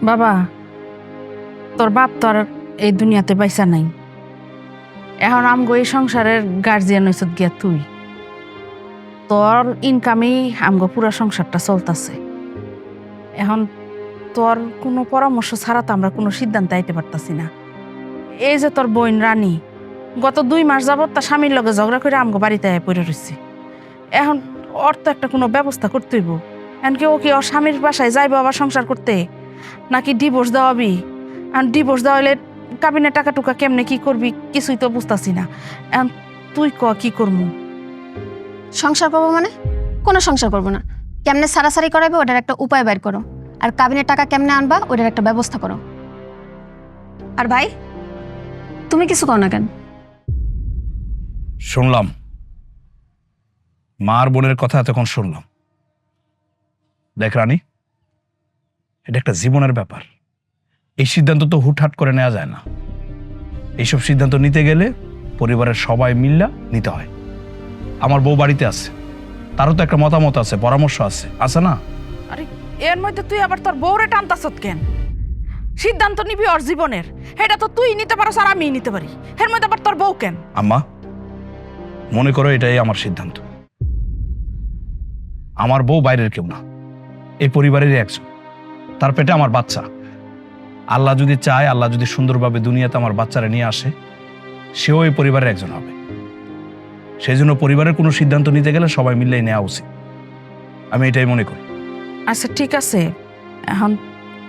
বাবা, তোর বাপ তো আর এই দুনিয়াতে বাইসা নাই। এখন আমগো এই সংসারের গার্জিয়ান হইছত গিয়া তুই। তোর ইনকামেই আমগো পুরা সংসারটা চলতেছে। এখন তোর কোনো পরামর্শ ছাড়া তো আমরা কোনো সিদ্ধান্তে আইতে পারতাছি না। এই যে তোর বোন রানী গত 2 মাস যাবত তার স্বামীর লগে ঝগড়া করে আমগো বাড়িতে পড়ে রয়েছে। এখন ওর তো একটা কোনো ব্যবস্থা করতে হইব। এমনকি ও কি ওর স্বামীর বাসায় যাইব আবার সংসার করতে, নাকি ডিভোর্স দেওয়াবি? আর ডিভোর্স দেওয়া হলে কাবিনে টাকা টুকা কেমনে কি করবি কিছুই তো বুঝতাছি না। এখন তুই কি করবো? সংসার করবো মানে? কোনো সংসার করবো না। কেমনে সারাসারি করাবে ওটার একটা উপায় বের করো, আর কাবিনের টাকা কেমনে আনবা ওটার একটা ব্যবস্থা করো। আর ভাই, তুমি কিছু কও না কেন? শুনলাম মার বোনের কথা এতক্ষণ শুনলাম। দেখ রানী, এটা একটা জীবনের ব্যাপার। এই সিদ্ধান্ত তো হুটহাট করে নেওয়া যায় না। এইসব সিদ্ধান্ত নিতে গেলে পরিবারের সবাই মিল্লা নিতে হয়। আমার বউ বাড়িতে আছে, তারও তো একটা মতামত আছে, পরামর্শ আছে না? আরে এর মধ্যে তুই আবার তোর বউরে টানতাছত কেন? সিদ্ধান্ত নিবি ওর জীবনের, এটা তো তুই নিতে পারস আর আমি নিতে পারি। এর মধ্যে আবার তোর বউ কেন? আম্মা, মনে করো এটাই আমার সিদ্ধান্ত। আমার বউ বাইরের কেউ না, এই পরিবারেরই একজন। তার পেটে আমার বাচ্চা। আল্লাহ যদি চায়, আল্লাহ যদি সুন্দরভাবে দুনিয়াতে আমার বাচ্চারা নিয়ে আসে, সেও এই পরিবারের একজন হবে। সেই জন্য পরিবারের কোনো সিদ্ধান্ত নিতে গেলে সবাই মিলেই নেওয়া উচিত, আমি এটাই মনে করি। আচ্ছা ঠিক আছে, এখন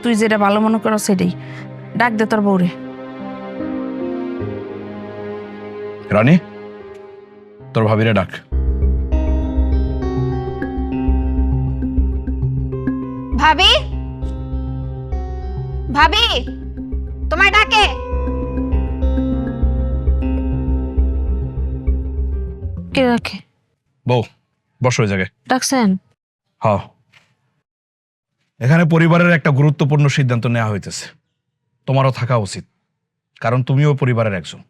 তুই যেটা ভালো মনে করো সেটাই। ডাক দে তোর বউরে। রানী, তোর ভাবিরে ডাক। ভাবি, ভাবি, তোমায় ডাকে। কে রাখে? বউ, বসো ওই জায়গায়। ডাকছেন? হ্যাঁ, এখানে পরিবারের একটা গুরুত্বপূর্ণ সিদ্ধান্ত নেওয়া হইতেছে। তোমারও থাকা উচিত, কারণ তুমিও পরিবারের একজন।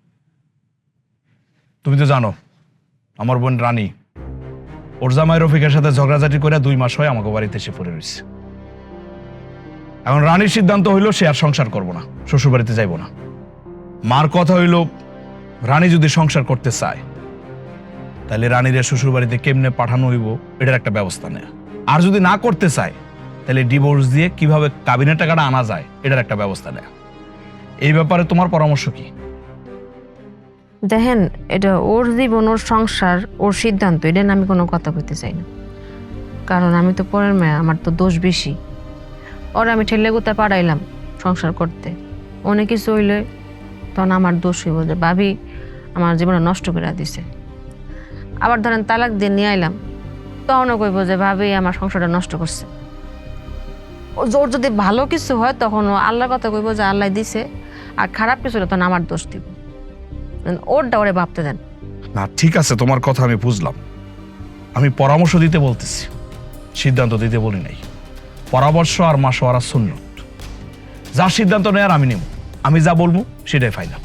তুমি তো জানো আমার বোন রানী ওর জামাই রফিকের সাথে ঝগড়াঝাটি করে 2 মাস হয় আমাকে বাড়িতে এসে পড়ে রয়েছে। এখন রানীর সিদ্ধান্ত হইল সে আর সংসার করবো না, শ্বশুর বাড়িতে যাইব না। মার কথা হইল রানী যদি সংসার করতে চায় তাহলে রানীর শ্বশুর বাড়িতে কেমনে পাঠানো হইব এটার একটা ব্যবস্থা নেয়। আর যদি না করতে চায় তাহলে ডিভোর্স দিয়ে কিভাবে কাবিনের টাকাটা আনা যায় এটার একটা ব্যবস্থা নেয়। এই ব্যাপারে তোমার পরামর্শ কি? দেখেন, এটা ওর জীবন, ওর সংসার, ওর সিদ্ধান্ত, এটা নিয়ে আমি কোনো কথা কইতে চাই না। কারণ আমি তো পরের মেয়ে, আমার তো দোষ বেশি। ওর আমি ঠেলে গুতে পাঠাইলাম সংসার করতে, অনেক কিছু হইলে তখন আমার দোষ হইব যে ভাবি আমার জীবনে নষ্ট করে দিছে। আবার ধরেন তালাক দিয়ে নিয়ে আইলাম, তখনও কইব যে ভাবি আমার সংসারটা নষ্ট করছে। ওর যদি ভালো কিছু হয় তখন ও আল্লাহর কথা কইব যে আল্লাহ দিছে, আর খারাপ কিছু হলে তখন আমার দোষ দিব। ওরটা ওরে ভাবতে দেন। না ঠিক আছে, তোমার কথা আমি বুঝলাম। আমি পরামর্শ দিতে বলতেছি, সিদ্ধান্ত দিতে বলি নাই। পরামর্শ আর মাসোয়ারা সুন্নত। যা সিদ্ধান্ত নেয়ার আমি নেব, আমি যা বলবো সেটাই ফাইনাল।